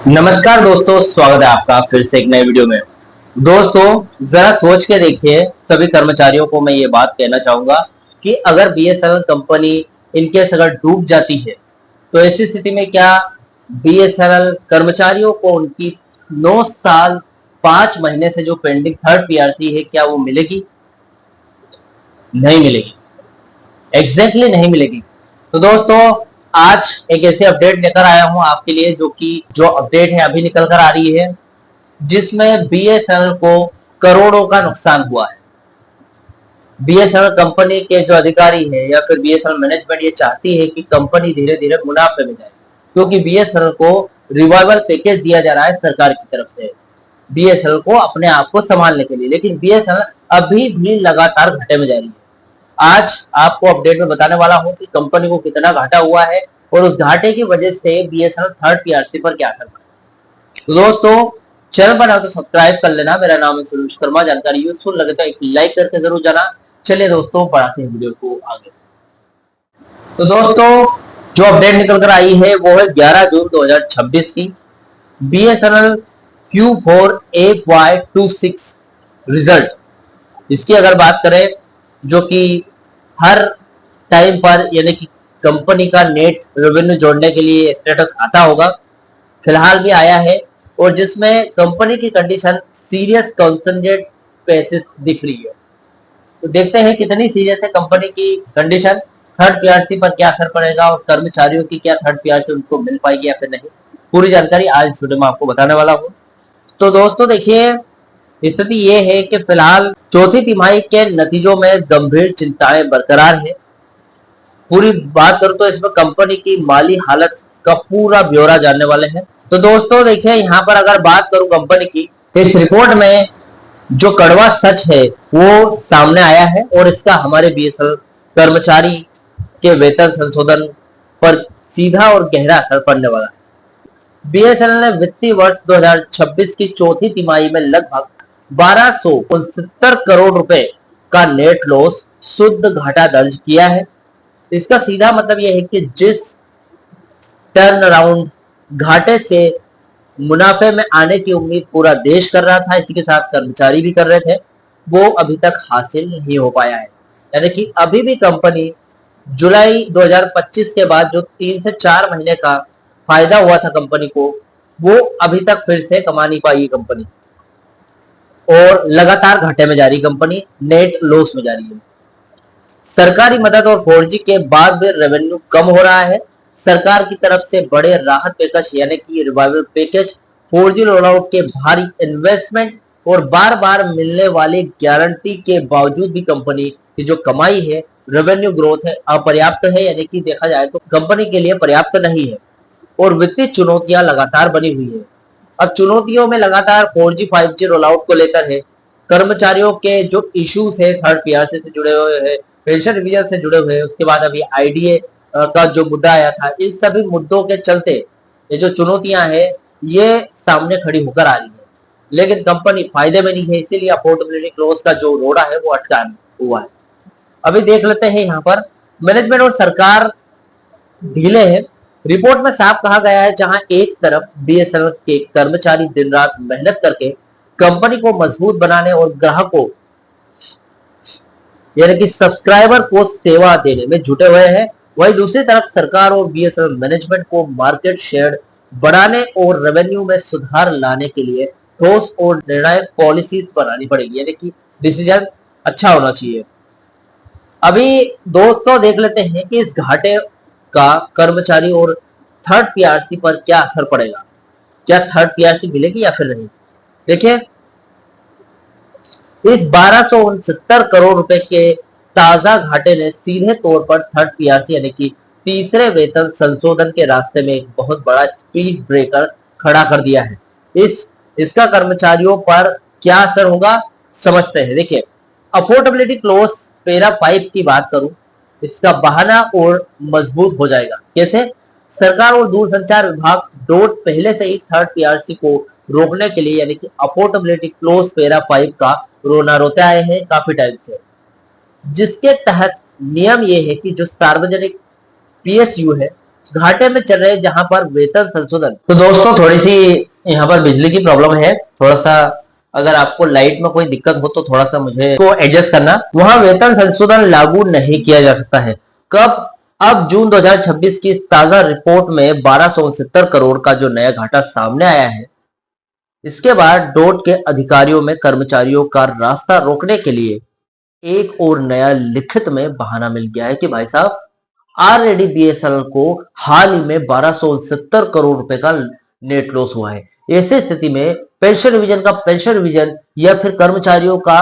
नमस्कार दोस्तों, स्वागत है आपका फिर से एक नए वीडियो में। दोस्तों, जरा सोच के देखिए, सभी कर्मचारियों को मैं ये बात कहना चाहूंगा कि अगर बीएसएनएल कंपनी इनकेस अगर डूब जाती है तो ऐसी स्थिति में क्या बीएसएनएल कर्मचारियों को उनकी 9 साल 5 महीने से जो पेंडिंग थर्ड पीआरसी है क्या वो मिलेगी? नहीं मिलेगी। एग्जैक्टली नहीं मिलेगी। तो दोस्तों, आज एक ऐसे अपडेट लेकर आया हूं आपके लिए जो अपडेट है अभी निकल कर आ रही है, जिसमें बीएसएनएल को करोड़ों का नुकसान हुआ है। बीएसएनएल कंपनी के जो अधिकारी है या फिर बीएसएनएल मैनेजमेंट ये चाहती है कि कंपनी धीरे धीरे मुनाफे में जाए, क्योंकि बीएसएनएल को रिवाइवल पैकेज दिया जा रहा है सरकार की तरफ से बीएसएनएल को अपने आप को संभालने के लिए, लेकिन बीएसएनएल अभी भी लगातार घाटे में जा रही है। आज आपको अपडेट में बताने वाला हूं कि कंपनी को कितना घाटा हुआ है और उस घाटे की वजह से बीएसएनएल थर्ड पीआरसी पर क्या असर पड़ा। तो दोस्तों, चैनल पर तो सब्सक्राइब कर लेना। मेरा नाम है सुरेश शर्मा। जानकारी यूजफुल लगे तो एक लाइक करके जरूर जाना। चलिए दोस्तों, बढ़ाते हैं वीडियो को आगे। तो दोस्तों, जो अपडेट निकल कर आई है वो है 11 जून 2026 की। BSNL Q4 FY26 result. इसकी अगर बात करें, जो कि हर टाइम पर यानी कि कंपनी का नेट रेवेन्यू जोड़ने के लिए स्टेटस आता होगा, फिलहाल भी आया है, और जिसमें कंपनी की कंडीशन सीरियस कंसंट्रेट पेसिस दिख रही है। तो देखते हैं कितनी सीरियस है कंपनी की कंडीशन, थर्ड पीआरसी पर क्या असर पड़ेगा और कर्मचारियों की क्या थर्ड पीआरसी उनको मिल पाएगी या फिर नहीं। पूरी जानकारी आज इस वीडियो में आपको बताने वाला हूँ। तो दोस्तों देखिए, स्थिति ये है कि फिलहाल चौथी तिमाही के नतीजों में गंभीर चिंताएं बरकरार है। पूरी बात करूं तो इसमें कंपनी की माली हालत का पूरा ब्यौरा जानने वाले हैं। तो दोस्तों देखिए, यहाँ पर अगर बात करूं कंपनी की, इस रिपोर्ट में जो कड़वा सच है वो सामने आया है और इसका हमारे बीएसएनएल कर्मचारी के वेतन संशोधन पर सीधा और गहरा असर पड़ने वाला है। बीएसएनएल ने वित्तीय वर्ष 2026 की चौथी तिमाही में लगभग 1269 करोड़ रुपए का नेट लॉस शुद्ध घाटा दर्ज किया है। इसका सीधा मतलब यह है कि जिस टर्न अराउंड घाटे से मुनाफे में आने की उम्मीद पूरा देश कर रहा था, इसी के साथ कर्मचारी भी कर रहे थे, वो अभी तक हासिल नहीं हो पाया है। यानी कि अभी भी कंपनी जुलाई 2025 के बाद जो 3 से 4 महीने का फायदा हुआ था कंपनी को, वो अभी तक फिर से कमा नहीं पाई कंपनी, और लगातार घाटे में जा रही कंपनी, नेट लॉस में जा रही है। सरकारी मदद और 4G के बाद भी रेवेन्यू कम हो रहा है। सरकार की तरफ से बड़े राहत पैकेज यानी कि रिवाइवल पैकेज, 4G रोलआउट के भारी इन्वेस्टमेंट और बार बार मिलने वाली गारंटी के बावजूद भी कंपनी की जो कमाई है, रेवेन्यू ग्रोथ है, अपर्याप्त है, यानी कि देखा जाए तो कंपनी के लिए पर्याप्त नहीं है, और वित्तीय चुनौतियां लगातार बनी हुई है। अब चुनौतियों में लगातार 4G 5G रोलआउट को लेकर है, कर्मचारियों के जो इश्यूज है थर्ड पीआरसी से जुड़े हुए हैं, पेंशन रिवीजन से जुड़े हुए हैं, उसके बाद अभी आईडीए का जो मुद्दा आया था, इन सभी मुद्दों के चलते ये जो चुनौतियां हैं ये सामने खड़ी होकर आ रही है। लेकिन कंपनी फायदे में नहीं है, इसीलिए अफोर्डेबिलिटी क्लॉज का जो रोड़ा है वो अटका हुआ है। अभी देख लेते हैं, यहाँ पर मैनेजमेंट और सरकार ढीले हैं। रिपोर्ट में साफ कहा गया है, जहां एक तरफ बीएसएनएल के कर्मचारी दिन रात मेहनत करके कंपनी को मजबूत बनाने और ग्राहकों यानी कि सब्सक्राइबर को सेवा देने में जुटे हुए हैं, वहीं दूसरी तरफ सरकार और बीएसएनएल मैनेजमेंट को मार्केट शेयर बढ़ाने और रेवेन्यू में सुधार लाने के लिए ठोस और निर्णायक पॉलिसीज बनानी पड़ेगी, यानी कि डिसीजन अच्छा होना चाहिए। अभी दोस्तों देख लेते हैं कि इस घाटे का कर्मचारी और थर्ड पीआरसी पर क्या असर पड़ेगा, क्या थर्ड पीआरसी मिलेगी या फिर नहीं। देखिए, इस 1269 करोड़ रुपए के ताजा घाटे ने सीधे तौर पर थर्ड पीआरसी यानी कि तीसरे वेतन संशोधन के रास्ते में एक बहुत बड़ा स्पीड ब्रेकर खड़ा कर दिया है। इसका कर्मचारियों पर क्या असर होगा समझते हैं। देखिए, अफोर्डेबिलिटी क्लॉज पैरा 5 की बात करूं, इसका बहाना और मजबूत हो जाएगा। कैसे? सरकार और दूरसंचार विभाग डोट पहले से ही थर्ड पीआरसी को रोकने के लिए यानी कि अफोर्डेबिलिटी क्लॉज पैरा 5 का रोना रोते आए हैं काफी टाइम से, जिसके तहत नियम यह है कि जो सार्वजनिक पीएसयू है घाटे में चल रहे, जहां पर वेतन संशोधन। तो दोस्तों थोड़ी सी यहाँ पर बिजली की प्रॉब्लम है, थोड़ा सा अगर आपको लाइट में कोई दिक्कत हो तो थोड़ा सा मुझे को एडजस्ट करना। वहां वेतन संशोधन लागू नहीं किया जा सकता है। कब? अब जून 2026 की ताजा रिपोर्ट में 1269 करोड़ का जो नया घाटा सामने आया है, इसके बाद डोट के अधिकारियों में कर्मचारियों का रास्ता रोकने के लिए एक और नया लिखित में बहाना मिल गया है कि भाई साहब ऑलरेडी बीएसएनएल को हाल ही में 1269 करोड़ रुपए का नेट लॉस हुआ है। ऐसी स्थिति में पेंशन रिवीजन का पेंशन रिवीजन या फिर कर्मचारियों का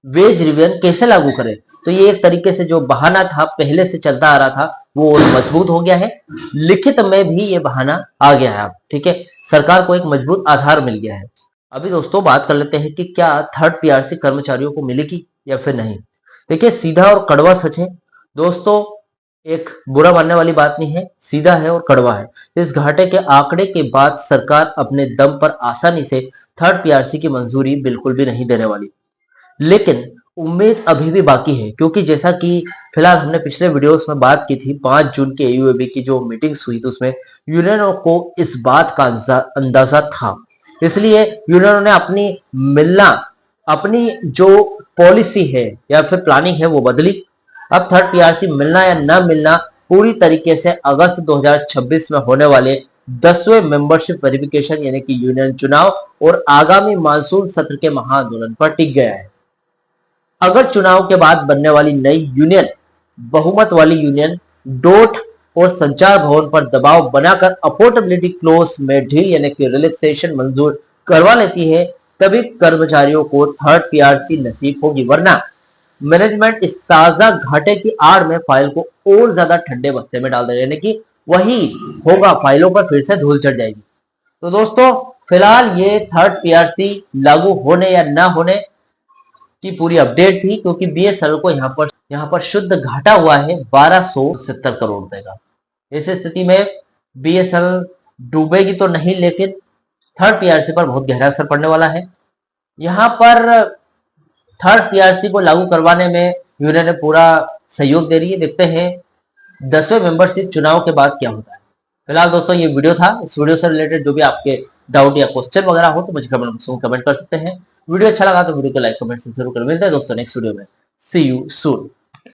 वेज रिवीजन कैसे लागू करें? तो ये एक तरीके से जो बहाना था पहले से चलता आ रहा था वो और मजबूत हो गया है। लिखित में भी ये बहाना आ गया है अब, ठीक है, सरकार को एक मजबूत आधार मिल गया है। अभी दोस्तों बात कर लेते हैं कि क्या थर्ड पीआरसी कर्मचारियों को मिलेगी या फिर नहीं। देखिए सीधा और कड़वा सच है दोस्तों, एक बुरा मानने वाली बात नहीं है, सीधा है और कड़वा है। इस घाटे के आंकड़े के बाद सरकार अपने दम पर आसानी से थर्ड पीआरसी की मंजूरी बिल्कुल भी नहीं देने वाली। लेकिन उम्मीद अभी भी बाकी है, क्योंकि जैसा कि फिलहाल हमने पिछले वीडियोस में बात की थी, 5 जून के एयूएबी की जो मीटिंग्स हुई थी उसमें यूनियनों को इस बात का अंदाजा था, इसलिए यूनियनों ने अपनी जो पॉलिसी है या फिर प्लानिंग है वो बदली। अब थर्ड पीआरसी मिलना या न मिलना पूरी तरीके से अगस्त 2026 में होने वाले 10वें मेंबरशिप वेरिफिकेशन यानी कि यूनियन चुनाव और आगामी मानसून सत्र के महाआंदोलन पर टिक गया है। अगर चुनाव के बाद बनने वाली नई यूनियन बहुमत वाली यूनियन डोट और संचार भवन पर दबाव बनाकर अफोर्डेबिलिटी क्लोज में ढील यानी कि रिलैक्सेशन मंजूर करवा लेती है, तभी कर्मचारियों को थर्ड पीआरसी नसीब होगी, वरना मैनेजमेंट इस ताजा घाटे की आड़ में फाइल को और ज्यादा ठंडे बस्ते में डाल देगा, यानी कि वही होगा, फाइलों पर फिर से धूल चढ़ जाएगी। तो दोस्तों फिलहाल ये थर्ड पीआरसी लागू होने या ना होने की पूरी अपडेट थी, क्योंकि बीएसएनएल को यहाँ पर शुद्ध घाटा हुआ है 1270 करोड़ रुपए का। ऐसी स्थिति में बीएसएनएल डूबेगी तो नहीं, लेकिन थर्ड पीआरसी पर बहुत गहरा असर पड़ने वाला है। यहाँ पर थर्ड पीआरसी को लागू करवाने में यूनियन ने पूरा सहयोग दे रही है। देखते हैं 10वें मेंबरशिप चुनाव के बाद क्या होता है। फिलहाल दोस्तों ये वीडियो था, इस वीडियो से रिलेटेड जो भी आपके डाउट या क्वेश्चन वगैरह हो तो मुझे कमेंट बॉक्स में कमेंट कर सकते हैं। वीडियो अच्छा लगा तो वीडियो को लाइक कमेंट से जरूर कर। मिलते हैं दोस्तों नेक्स्ट वीडियो में। सी यू सून।